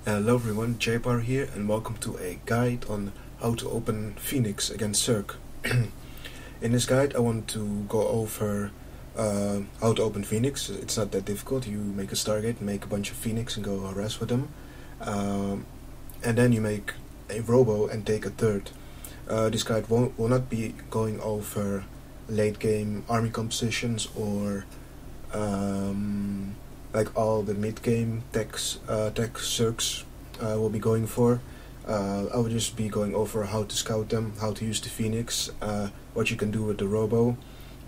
Hello everyone, JayPower here, and welcome to a guide on how to open Phoenix against zerg. In this guide I want to go over how to open Phoenix. It's not that difficult. You make a Stargate, make a bunch of Phoenix and go harass with them. And then you make a Robo and take a third. This guide will not be going over late game army compositions or like all the mid-game tech zergs will be going for. I will just be going over how to scout them, how to use the Phoenix, what you can do with the Robo,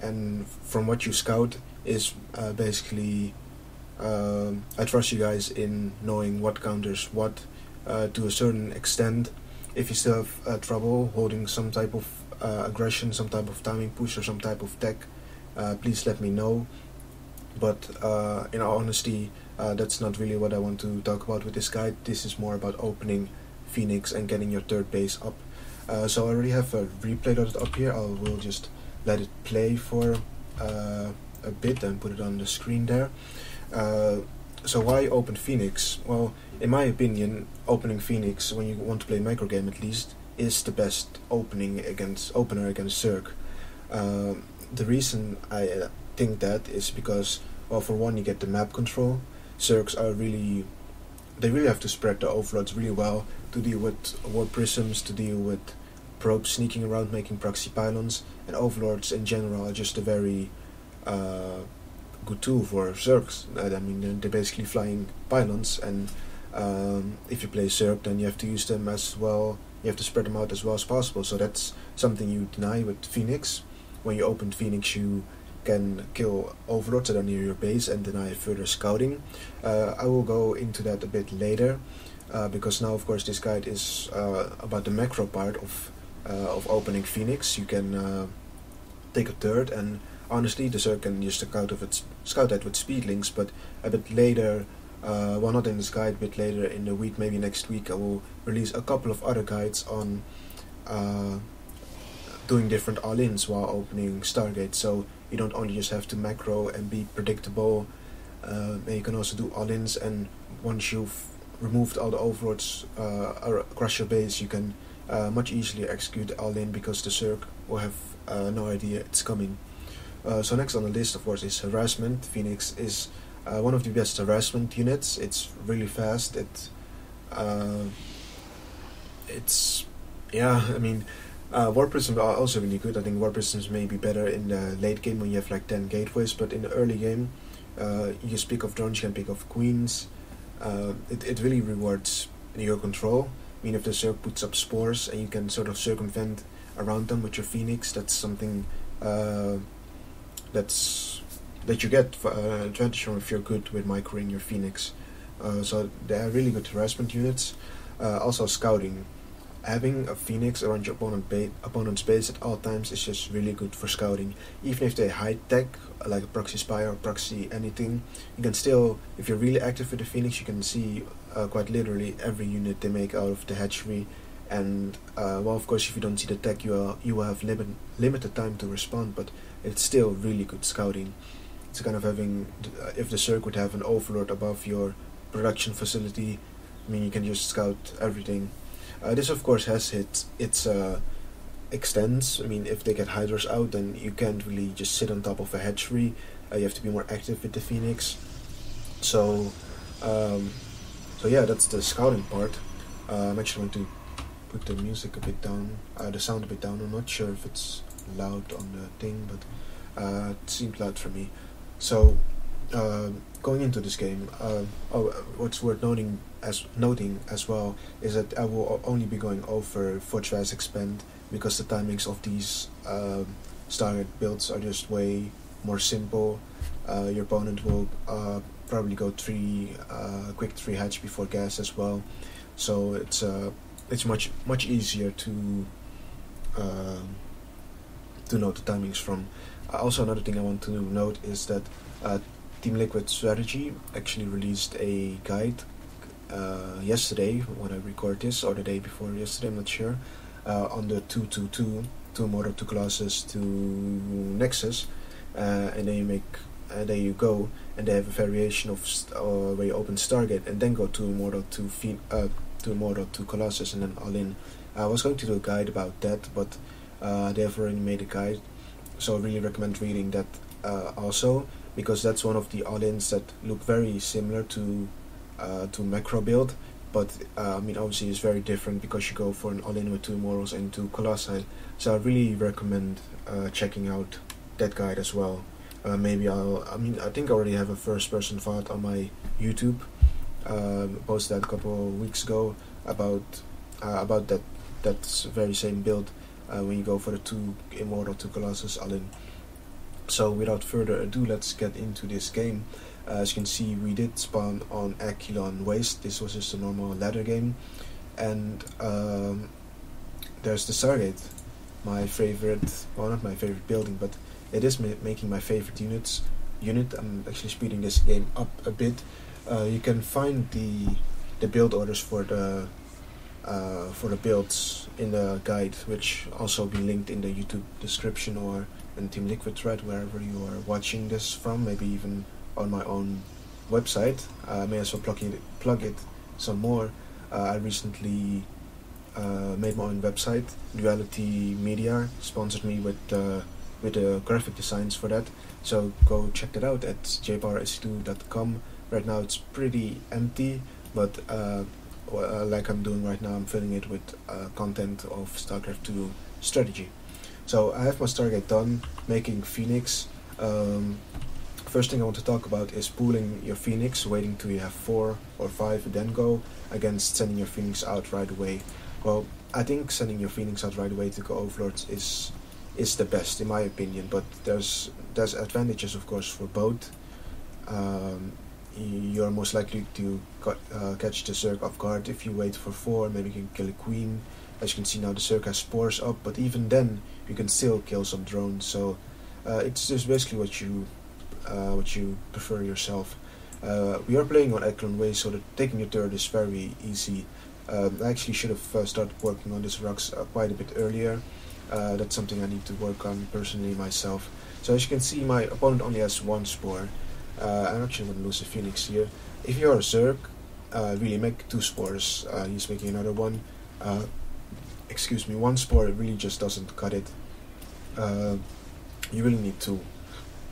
and from what you scout is basically I trust you guys in knowing what counters what to a certain extent. If you still have trouble holding some type of aggression, some type of timing push or some type of tech, please let me know. But in all honesty, that's not really what I want to talk about with this guide. This is more about opening Phoenix and getting your third base up. So I already have a replay loaded up here. I will just let it play for a bit and put it on the screen there. So why open Phoenix? Well, in my opinion, opening Phoenix, when you want to play micro game at least, is the best opener against zerg. The reason I think that is because, well, for one, you get the map control. Zergs are really have to spread the overloads really well to deal with warp prisms, to deal with probes sneaking around making proxy pylons, and overlords in general are just a very good tool for zergs. I mean, they're basically flying pylons, and if you play zerg, then you have to use them as well. You have to spread them out as well as possible. So that's something you deny with Phoenix. When you open Phoenix, you can kill overlords that are near your base and deny further scouting. I will go into that a bit later, because now, of course, this guide is about the macro part of opening Phoenix. You can take a third, and honestly, the zerg can just scout that with speedlings. But a bit later, well, not in this guide, a bit later in the week, maybe next week, I will release a couple of other guides on doing different all-ins while opening Stargate. So you don't only just have to macro and be predictable, you can also do all-ins, and once you've removed all the overlords across your base, you can much easier execute the all-in because the zerg will have no idea it's coming. So next on the list, of course, is harassment. Phoenix is one of the best harassment units. It's really fast. It's yeah, I mean, Warp Prisms are also really good. I think Warp Prisms may be better in the late game when you have like 10 gateways, but in the early game, you just pick off drones, you can pick off queens. It really rewards your control. I mean, if the zerg puts up spores and you can sort of circumvent around them with your Phoenix, that's something that you get advantage from if you're good with microing your Phoenix. So they are really good harassment units. Also scouting. Having a Phoenix around your opponent's base at all times is just really good for scouting. Even if they hide tech, like a proxy spy or proxy anything, you can still, if you're really active with the Phoenix, you can see quite literally every unit they make out of the hatchery. And well, of course, if you don't see the tech, you will have limited time to respond, but it's still really good scouting. It's kind of having, if the zerg would have an overlord above your production facility, I mean, you can just scout everything. This, of course, has its extents. I mean, if they get Hydras out, then you can't really just sit on top of a hatchery. You have to be more active with the Phoenix. So yeah, that's the scouting part. I'm actually going to put the music a bit down, the sound a bit down. I'm not sure if it's loud on the thing, but it seemed loud for me. So going into this game, what's worth noting as well is that I will only be going over Fortress Expand because the timings of these Stargate builds are just way more simple. Your opponent will probably go quick 3 hatch before gas as well, so it's much easier to know the timings from. Also, another thing I want to note is that Team Liquid Strategy actually released a guide yesterday when I record this, or the day before yesterday, I'm not sure, on the 2-2-2, 2 mortar, 2 classes, 2 nexus, and then you make there you go. And they have a variation of where you open Stargate and then go to Immortal to Colossus and then all in. I was going to do a guide about that, but they have already made a guide, so I really recommend reading that also, because that's one of the all-ins that look very similar to macro build, but I mean obviously it's very different because you go for an all-in with 2 Immortals and 2 Colossi. So I really recommend checking out that guide as well. Maybe I think I already have a first-person VOD on my YouTube. Posted that a couple of weeks ago about that very same build when you go for the 2 Immortal, 2 Colossus all-in. So without further ado, let's get into this game. As you can see, we did spawn on Aquilon Waste. This was just a normal ladder game, and there's the Stargate, my favorite, well, not my favorite building, but it is making my favorite unit. I'm actually speeding this game up a bit. You can find the build orders for the builds in the guide, which also be linked in the YouTube description or in Team Liquid thread, wherever you are watching this from, maybe even on my own website. May as well plug it some more. I recently made my own website. Duality Media sponsored me with the graphic designs for that, so go check that out at jaypower.com. Right now it's pretty empty, but like I'm doing right now, I'm filling it with content of StarCraft 2 strategy. So I have my Stargate done, making Phoenix. First thing I want to talk about is pooling your Phoenix, waiting till you have 4 or 5, then go, against sending your Phoenix out right away. Well, I think sending your Phoenix out right away to go Overlords is the best in my opinion, but there's advantages of course for both. You're most likely to catch the Zerg off guard if you wait for 4, maybe you can kill a Queen. As you can see now, the Zerg has spores up, but even then you can still kill some drones, so it's just basically what you prefer yourself. We are playing on Aquilon Way, so that taking your turret is very easy. I actually should have started working on this rocks quite a bit earlier. That's something I need to work on personally myself. So as you can see, my opponent only has 1 spore. I'm actually going to lose a Phoenix here. If you're a Zerg, really make 2 spores. He's making another one. Excuse me, 1 spore really just doesn't cut it. You really need 2.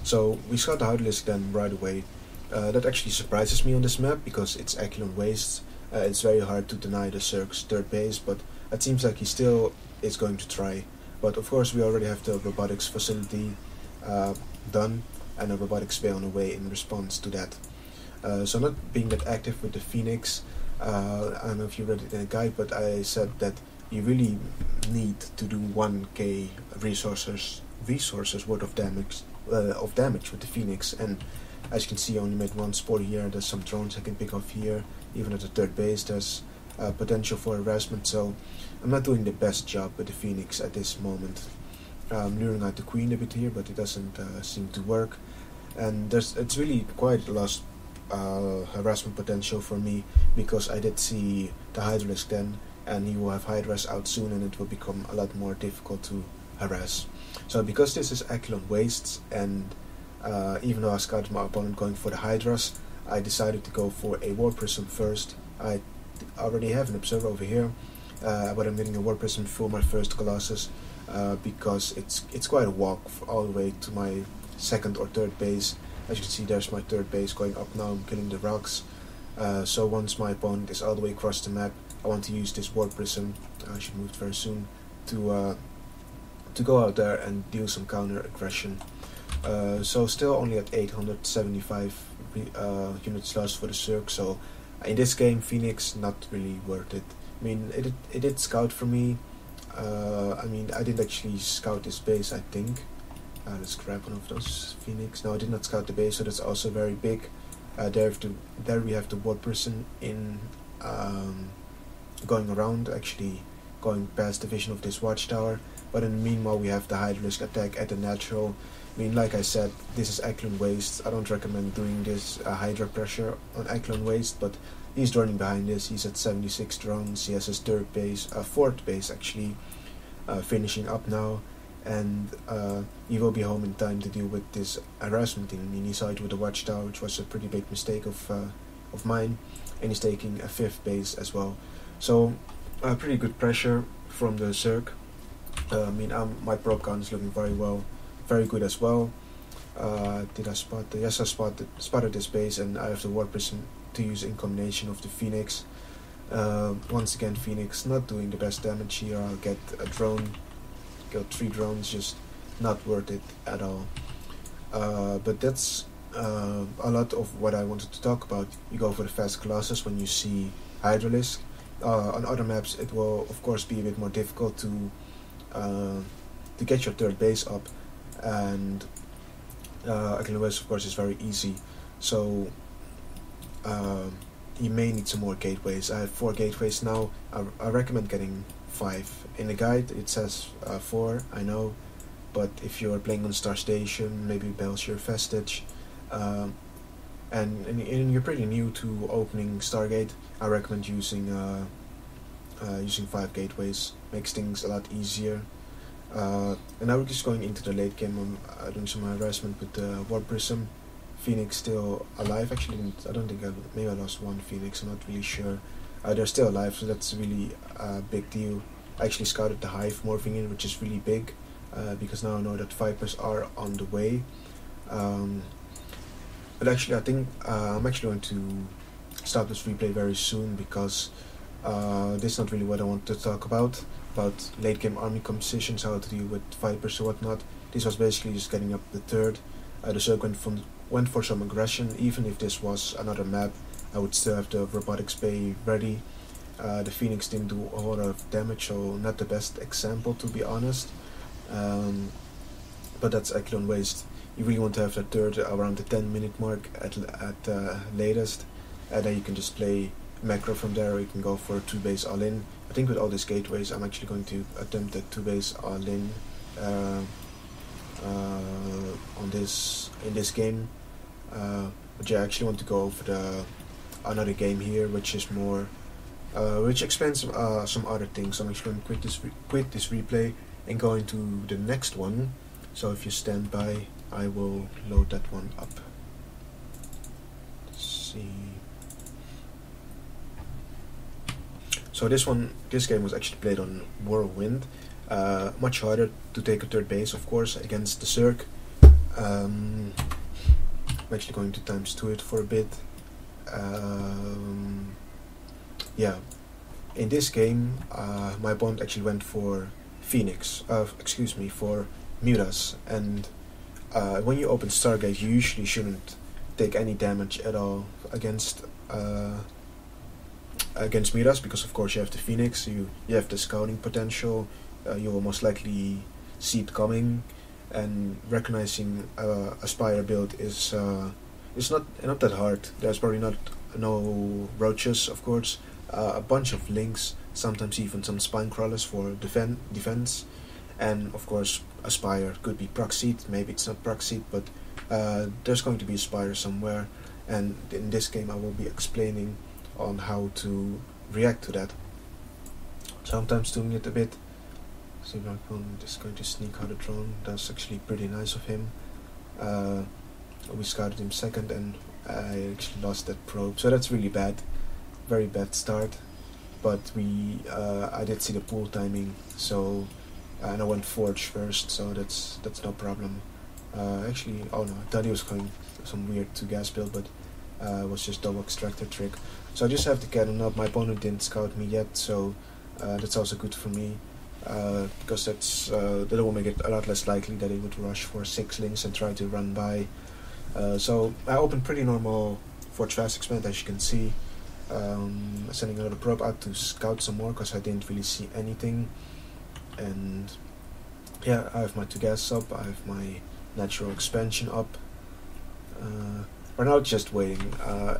So we scout the Hydra then right away. That actually surprises me on this map because it's Aquilon Waste. It's very hard to deny the Zerg's 3rd base, but it seems like he still is going to try. But of course we already have the robotics facility done, and a robotics bay on the way in response to that. So I'm not being that active with the Phoenix. I don't know if you read it in a guide, but I said that you really need to do 1k resources worth of damage with the Phoenix. And as you can see, I only made 1 spore here. There's some drones I can pick off here. Even at the 3rd base there's potential for harassment, so I'm not doing the best job with the Phoenix at this moment. I'm luring out the Queen a bit here, but it doesn't seem to work. And it's really quite lost harassment potential for me, because I did see the Hydra then, and he will have Hydras out soon, and it will become a lot more difficult to harass. So because this is Aquilon Wastes, and even though I scouted my opponent going for the Hydras, I decided to go for a War Prism first. I already have an Observer over here, but I'm getting a War Prism for my first Colossus, because it's quite a walk all the way to my 2nd or 3rd base. As you can see, there's my 3rd base going up now. I'm killing the rocks. So once my opponent is all the way across the map, I want to use this War Prism. I should move very soon to go out there and deal some counter aggression. So still only at 875 units lost for the Zerg. So in this game, Phoenix not really worth it. I mean, it did scout for me. I mean, I did actually scout this base, I think. Let's grab one of those Phoenix. No, I did not scout the base, so that's also very big. There we have the War Person in going around, actually going past the vision of this watchtower. But in the meanwhile, we have the Hydralisk attack at the natural. I mean, like I said, this is Aquilon Waste. I don't recommend doing this Hydra pressure on Aquilon Waste, but he's droning behind this. He's at 76 drones. He has his 3rd base, 4th base actually, finishing up now. and he will be home in time to deal with this harassment thing. I mean, he sided with the Watchtower, which was a pretty big mistake of mine, and he's taking a 5th base as well. So pretty good pressure from the zerg. I mean, my prop count is looking very good as well. Did I spot the? Yes, I spotted this base, and I have the War Prism to use in combination of the Phoenix. Once again, Phoenix not doing the best damage here. I'll get a drone, got 3 drones, just not worth it at all. But that's a lot of what I wanted to talk about. You go for the fast classes when you see Hydralisk. On other maps, it will of course be a bit more difficult to get your 3rd base up, and Again, West of course is very easy, so you may need some more gateways. I have 4 gateways now. I recommend getting 5. In the guide it says 4, I know, but if you're playing on Star Station, maybe Belshire Vestige, and you're pretty new to opening Stargate, I recommend using 5 gateways. Makes things a lot easier. And now we're just going into the late game. I'm doing some harassment with the War Prism. Phoenix still alive. Actually, I don't think maybe I lost 1 Phoenix. I'm not really sure. They're still alive, so that's really a big deal. I actually scouted the Hive morphing in, which is really big, because now I know that Vipers are on the way. But actually, I think I'm actually going to stop this replay very soon, because this is not really what I want to talk about late game army compositions, how to deal with Vipers or whatnot. This was basically just getting up the 3rd. The Zerg went for some aggression. Even if this was another map, I would still have the Robotics Bay ready. The Phoenix didn't do a whole lot of damage, so not the best example, to be honest. But that's actually on waste. You really want to have the 3rd around the 10-minute mark at latest, and then you can just play macro from there, or you can go for a 2-base all-in. I think with all these gateways, I'm actually going to attempt a 2-base all-in in this game. But yeah, I actually want to go for another game here, which is more, which explains some other things. So I'm actually going to quit this replay and go into the next one. So if you stand by, I will load that one up. Let's see. So this game was actually played on Whirlwind. Much harder to take a 3rd base, of course, against the Zerg. I'm actually going to ×2 it for a bit. Yeah, in this game, my opponent actually went for for Mutas, and when you open Stargate, you usually shouldn't take any damage at all against Mutas, because of course you have the Phoenix, you have the scouting potential, you will most likely see it coming, and recognizing a Spire build is not that hard. There's probably no roaches, of course, a bunch of links, sometimes even some spine crawlers for defense, and of course a Spire. Could be proxied, maybe it's not proxied, but there's going to be a Spire somewhere, and in this game I will be explaining on how to react to that. Sometimes doing it a bit. So my opponent is going to sneak out a drone. That's actually pretty nice of him. We scouted him 2nd, and I actually lost that probe, so that's really bad. Very bad start. But I did see the pool timing, so and I went Forge first, so that's no problem. Actually, oh no, I thought he was going some weird 2-gas build, but it was just double extractor trick. So I just have the cannon up. My opponent didn't scout me yet, so that's also good for me, because that will make it a lot less likely that he would rush for 6 links and try to run by. So I opened pretty normal Forge Fast Expand, as you can see. Sending another probe out to scout some more, because I didn't really see anything. And yeah, I have my 2-gas up, I have my natural expansion up. Right now, just waiting.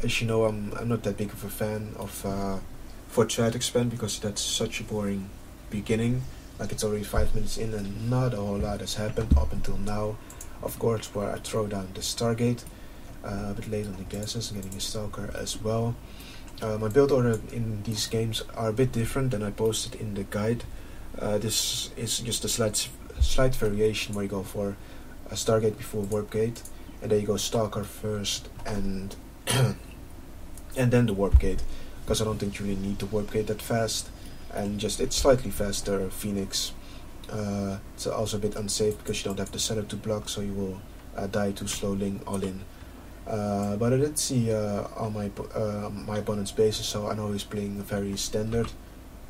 As you know, I'm not that big of a fan of Forge Fast Expand, because that's such a boring beginning. Like, it's already 5 minutes in and not a whole lot has happened up until now. Of course, where I throw down the Stargate, a bit late on the gases, and getting a Stalker as well. My build order in these games are a bit different than I posted in the guide. This is just a slight variation where you go for a Stargate before Warp Gate, and then you go Stalker first and and then the Warp Gate, because I don't think you really need the Warp Gate that fast, and just it's slightly faster Phoenix. It's also a bit unsafe because you don't have the setup to block, so you will die too slowly all in. But I did see all my opponent's bases, so I know he's playing a very standard.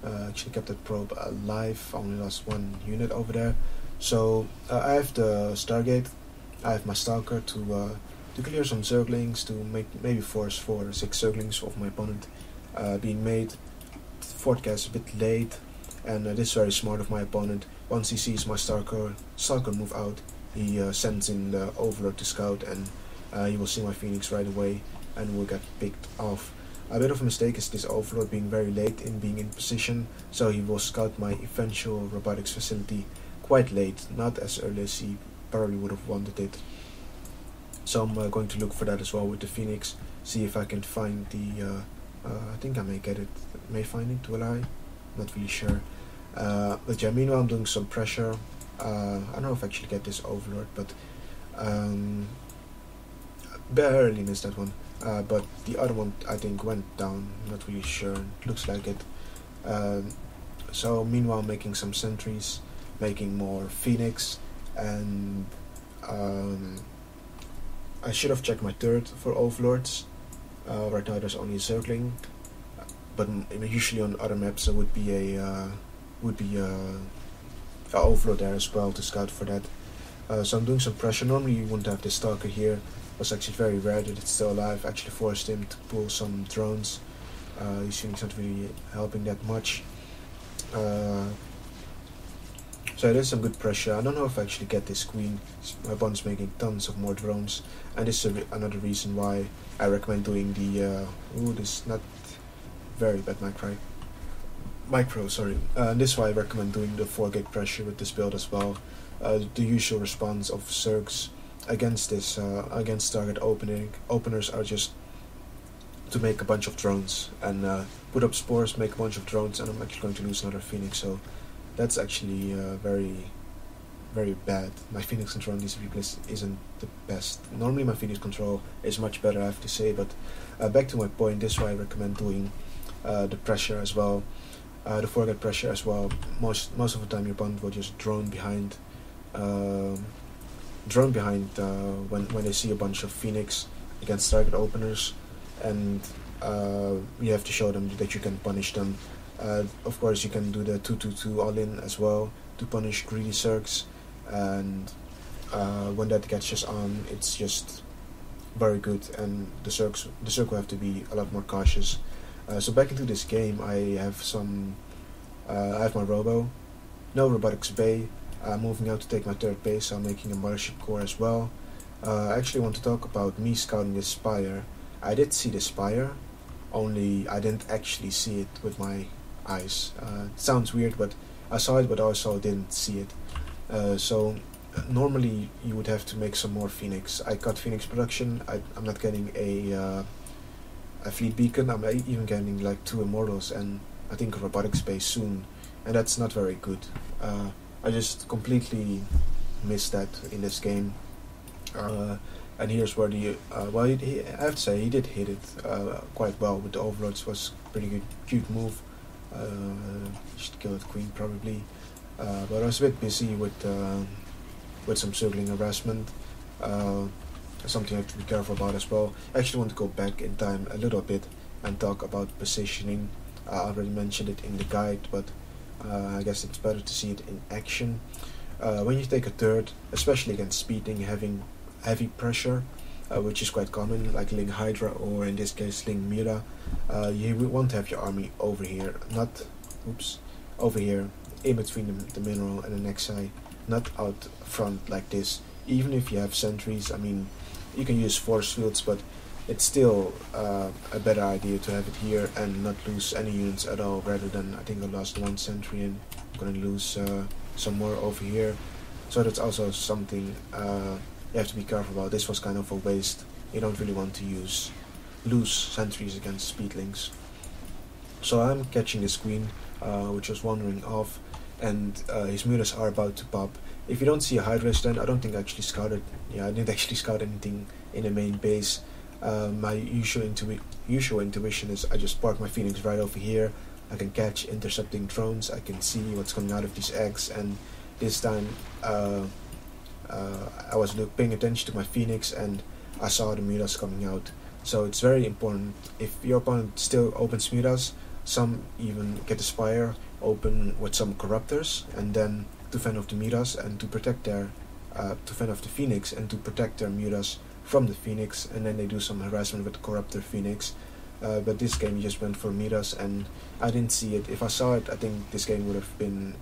Actually kept that probe alive, only lost one unit over there. So I have the Stargate, I have my Stalker to clear some Zerglings, to maybe force 4 or 6 Zerglings of my opponent being made. Forecast a bit late, and this is very smart of my opponent. Once he sees my Stalker move out, he sends in the Overlord to scout, and he will see my Phoenix right away and will get picked off. A bit of a mistake is this Overlord being very late in being in position, so he will scout my eventual robotics facility quite late, not as early as he probably would have wanted it. So I'm going to look for that as well with the Phoenix, see if I can find the I think I may get it, may find it, will I? Not really sure. But yeah, meanwhile I'm doing some pressure. I don't know if I actually get this Overlord, but barely missed that one. But the other one I think went down, not really sure, looks like it. So meanwhile making some sentries, making more Phoenix, and I should have checked my turret for Overlords. Right now there's only a Zergling, but usually on other maps there would be a Overlord there as well to scout for that. So I'm doing some pressure. Normally you wouldn't have this Stalker here. It was actually very rare that it's still alive. Actually forced him to pull some drones. His Phoenix not really helping that much. So it is some good pressure. I don't know if I actually get this queen. My opponent's making tons of more drones, and this is another reason why I recommend doing the this is not very bad micro, sorry. This is why I recommend doing the 4-gate pressure with this build as well. The usual response of zergs against this against target openers are just to make a bunch of drones and put up spores, make a bunch of drones, and I'm actually going to lose another Phoenix. So that's actually very, very bad. My Phoenix control in these replays isn't the best. Normally my Phoenix control is much better, I have to say, but back to my point, this is why I recommend doing the pressure as well, the 4-gate pressure as well. Most of the time your opponent will just drone behind when they see a bunch of Phoenix against target openers, and you have to show them that you can punish them. Of course you can do the 2-2-2 all-in as well to punish greedy zergs, and when that catches on, it's just very good, and the zerg will have to be a lot more cautious. So back into this game, I have my robo, no robotics bay, moving out to take my third base, so I'm making a mothership core as well. I actually want to talk about me scouting this spire. I did see the spire, only I didn't actually see it with my eyes. It sounds weird, but I saw it, but also didn't see it. So normally you would have to make some more Phoenix. I cut Phoenix production. I'm not getting a fleet beacon. I'm even getting like 2 immortals and I think a robotic space soon, and that's not very good. I just completely missed that in this game. And here's where the well, I have to say he did hit it quite well with the overlords. Was pretty good, cute move. Should kill the queen probably, but I was a bit busy with some circling harassment. Something I have to be careful about as well. I actually want to go back in time a little bit and talk about positioning. I already mentioned it in the guide, but I guess it's better to see it in action. When you take a third, especially against speeding, having heavy pressure, which is quite common, like Ling Hydra or in this case Ling Mira, you want to have your army over here, over here, in between the mineral and the Nexi, not out front like this. Even if you have sentries, I mean, you can use force fields, but it's still a better idea to have it here and not lose any units at all, rather than, I think I lost 1 sentry and I'm going to lose some more over here. So that's also something you have to be careful about. This was kind of a waste. You don't really want to lose sentries against speedlings. So I'm catching this queen, which was wandering off, and his Mutas are about to pop. If you don't see a Hydra, then I don't think I actually scouted. Yeah, I didn't actually scout anything in the main base. My usual intuition is I just park my Phoenix right over here. I can catch intercepting drones. I can see what's coming out of these eggs, and this time I was paying attention to my Phoenix and I saw the Mutas coming out. So it's very important. If your opponent still opens Mutas, some even get the Spire open with some Corruptors, and then to fend off the Mutas and to protect their to fend off the Phoenix and to protect their Mutas from the Phoenix, and then they do some harassment with the Corruptor Phoenix. But this game just went for Mutas, and I didn't see it. If I saw it, I think this game would have been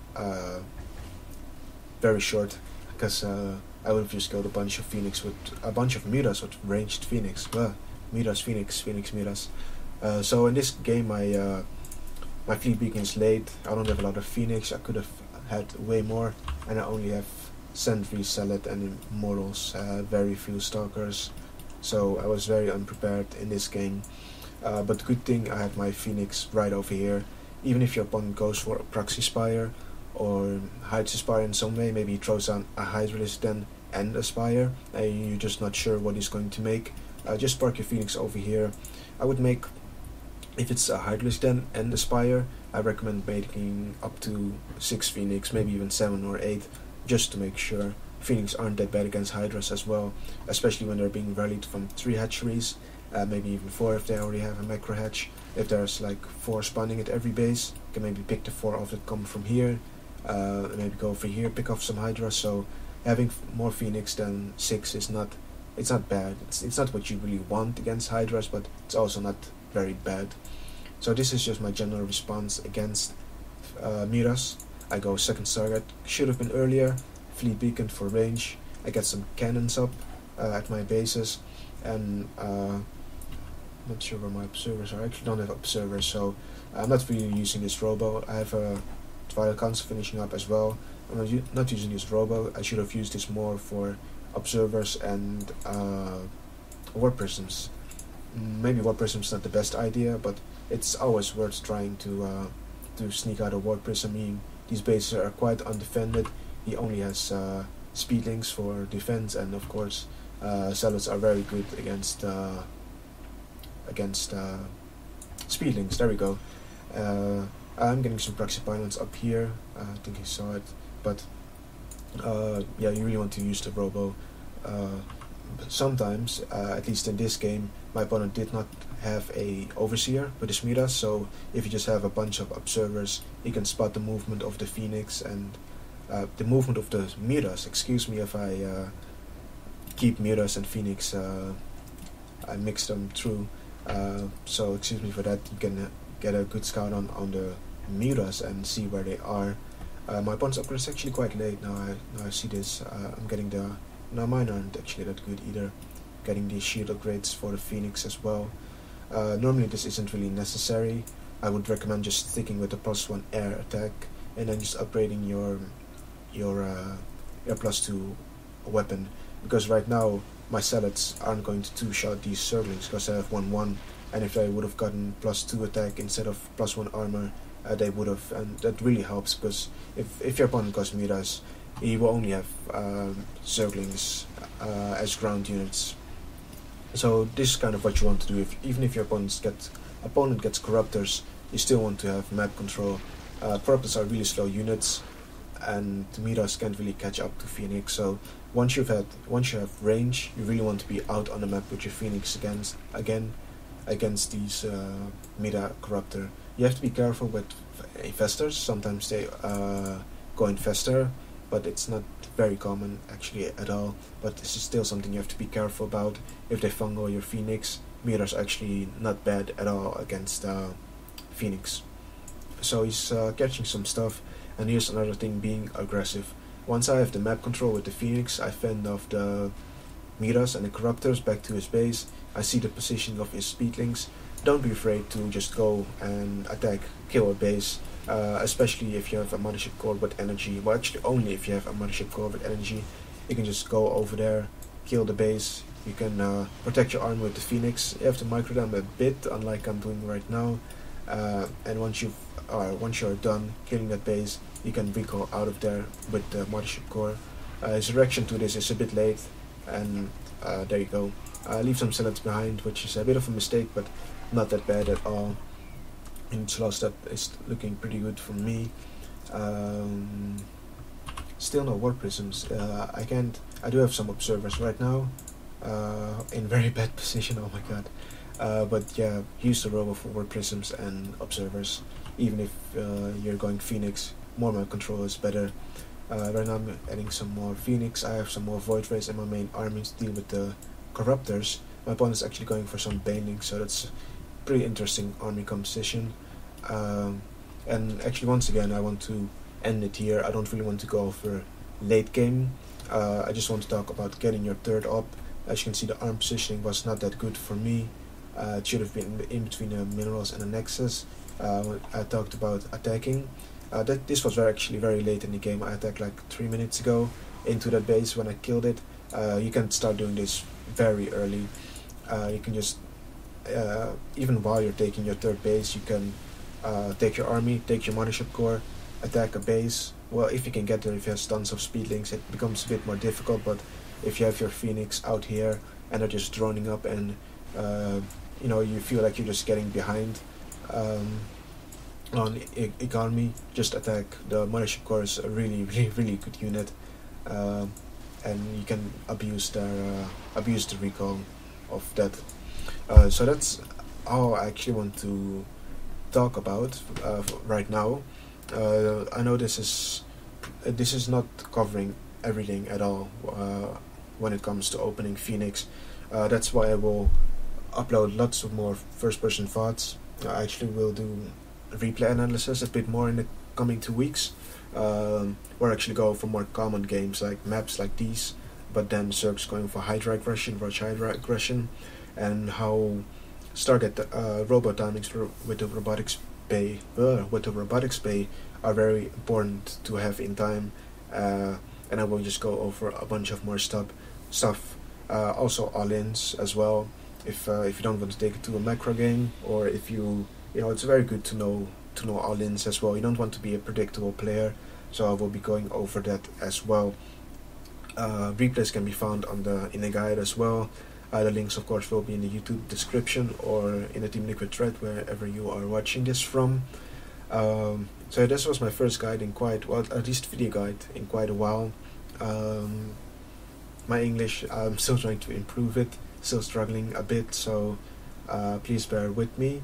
very short, because I would have just killed a bunch of Mutas with ranged Phoenix. Mutas, Phoenix, Mutas. So in this game, my fleet beacon is late. I don't have a lot of Phoenix. I could have had way more, and I only have Sentry, Zealot, and Immortals. Very few Stalkers. So I was very unprepared in this game. But good thing I had my Phoenix right over here. Even if your opponent goes for a Proxy Spire or hides a Spire in some way, maybe he throws down a Hydralisk Den and a Spire, and you're just not sure what he's going to make, just park your Phoenix over here. I would make, if it's a Hydralisk Den and a Spire, I recommend making up to 6 Phoenix, maybe even 7 or 8, just to make sure. Phoenix aren't that bad against Hydras as well, especially when they're being rallied from 3 hatcheries. Maybe even 4 if they already have a macro hatch. If there's like 4 spawning at every base, you can maybe pick the 4 off that come from here, maybe go over here, pick off some Hydra. So having more Phoenix than 6 is not, it's not bad. It's not what you really want against Hydras, but it's also not very bad. So this is just my general response against Mutas. I go second target, should have been earlier, fleet beacon for range. I get some cannons up at my bases, and not sure where my observers are. I actually don't have observers, so I'm not really using this robo. I have a Twilight Council finishing up as well. I'm not using this robo. I should have used this more for observers and Warp Prisms. Maybe Warp Prism's not the best idea, but it's always worth trying to sneak out a Warp Prism. I mean, these bases are quite undefended. He only has Speedlings for defense, and of course Zealots are very good against Speedlings. There we go. I'm getting some Proxy Pylons up here. I think you saw it, but yeah, you really want to use the robo. Sometimes, at least in this game, my opponent did not have a Overseer with his Mutas, so if you just have a bunch of observers, you can spot the movement of the Phoenix and the movement of the Mutas. Excuse me if I keep Mutas and Phoenix, I mix them through, so excuse me for that. You can get a good scout on the Mutas and see where they are. My opponent's upgrade is actually quite late now. I see this. I'm getting the... No, mine aren't actually that good either. Getting the shield upgrades for the Phoenix as well. Normally this isn't really necessary. I would recommend just sticking with the +1 air attack and then just upgrading your +2 weapon, because right now my Zealots aren't going to two-shot these Zerglings because I have 1-1, and if I would have gotten +2 attack instead of +1 armor, they would have, and that really helps, because if your opponent goes Mutas, he will only have Zerglings as ground units. So this is kind of what you want to do. Even if your opponent gets Corruptors, you still want to have map control. Corruptors are really slow units, and the Mutas can't really catch up to Phoenix. So once you have range, you really want to be out on the map with your Phoenix against these Meta Corruptor. You have to be careful with Infestors. Sometimes they go Infestor, but it's not very common actually at all. But this is still something you have to be careful about. If they fungo your Phoenix, Meta's actually not bad at all against Phoenix. So he's catching some stuff. And here's another thing, being aggressive. Once I have the map control with the Phoenix, I fend off the Miras and the Corruptors back to his base. I see the position of his Speedlings. Don't be afraid to just go and attack, kill a base, especially if you have a Mothership Core with energy. Well, actually only if you have a Mothership Core with energy. You can just go over there, kill the base. You can protect your armor with the Phoenix. You have to micro them a bit, unlike I'm doing right now. And once you're done killing that base, you can recall out of there with the Mothership Core. His reaction to this is a bit late, and there you go. Leave some salads behind, which is a bit of a mistake, but not that bad at all. And slow step is looking pretty good for me. Still no war prisms. I do have some observers right now, in very bad position. Oh my god! But yeah, use the robo for war prisms and observers. Even if you're going Phoenix, more map control is better. Right now I'm adding some more Phoenix. I have some more Void Rays in my main army to deal with the Corruptors. My opponent is actually going for some Baneling, so that's pretty interesting army composition. And actually, once again, I want to end it here. I don't really want to go for late game. I just want to talk about getting your third op. As you can see, the arm positioning was not that good for me. It should have been in between the minerals and the nexus. I talked about attacking. This was actually very late in the game. I attacked like 3 minutes ago into that base when I killed it. You can start doing this very early. You can just, even while you're taking your third base, you can take your army, take your Mothership Core, attack a base. Well, if you can get there, if you have tons of speedlings, it becomes a bit more difficult, but if you have your Phoenix out here and they're just droning up and you feel like you're just getting behind on economy, just attack. The Mothership Core is a really good unit, and you can abuse the recall of that. So that's all I actually want to talk about right now. I know this is not covering everything at all when it comes to opening Phoenix. That's why I will upload lots of more first-person thoughts. I actually will do replay analysis a bit more in the coming 2 weeks, or actually go for more common games like maps like these, but then zergs going for Hydra aggression, Rush Hydra aggression, and how started robot timings with the robotics bay are very important to have in time, and I will just go over a bunch of more stuff. Also all-ins as well. If you don't want to take it to a macro game, or if it's very good to know all-ins as well. You don't want to be a predictable player, so I will be going over that as well. Replays can be found in the guide as well. The links, of course, will be in the YouTube description or in the Team Liquid thread, wherever you are watching this from. So this was my first guide in at least video guide in quite a while. My English, I'm still trying to improve it, still struggling a bit, so please bear with me.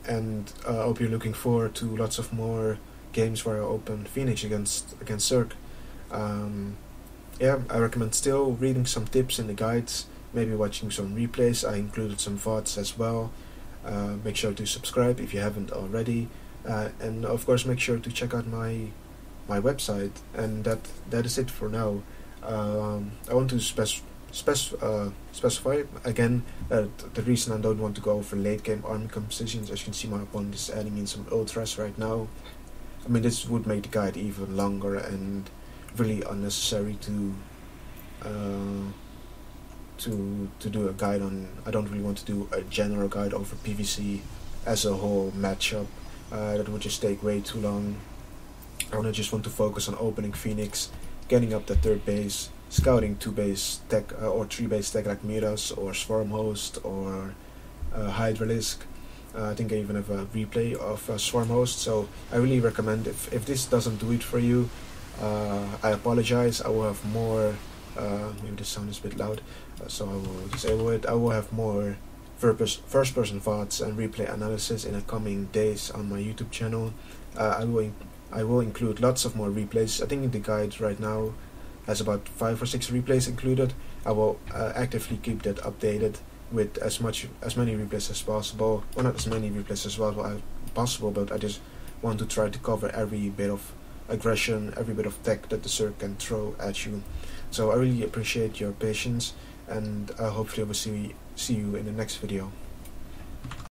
And I hope you're looking forward to lots of more games where I open Phoenix against zerg. I recommend still reading some tips in the guides, maybe watching some replays. I included some VODs as well. Make sure to subscribe if you haven't already, and of course make sure to check out my website. And that is it for now. I want to specify again that the reason I don't want to go for late game army compositions, as you can see, my opponent is adding in some ultras right now. I mean, this would make the guide even longer and really unnecessary to do a guide on. I don't really want to do a general guide over PvC as a whole matchup. That would just take way too long. I just want to focus on opening Phoenix, getting up the third base, scouting 2-base tech or 3-base tech like Miras or Swarm Host or Hydra. I think I even have a replay of Swarm Host, so I really recommend, if this doesn't do it for you, I apologize. I will have more, maybe the sound is a bit loud, so I will disable it. I will have more first-person thoughts and replay analysis in the coming days on my YouTube channel. I will include lots of more replays. I think the guide right now has about 5 or 6 replays included. I will actively keep that updated with as many replays as possible. Well, not as many replays as possible, but I just want to try to cover every bit of aggression, every bit of tech that the zerg can throw at you. So I really appreciate your patience, and hopefully I will see you in the next video.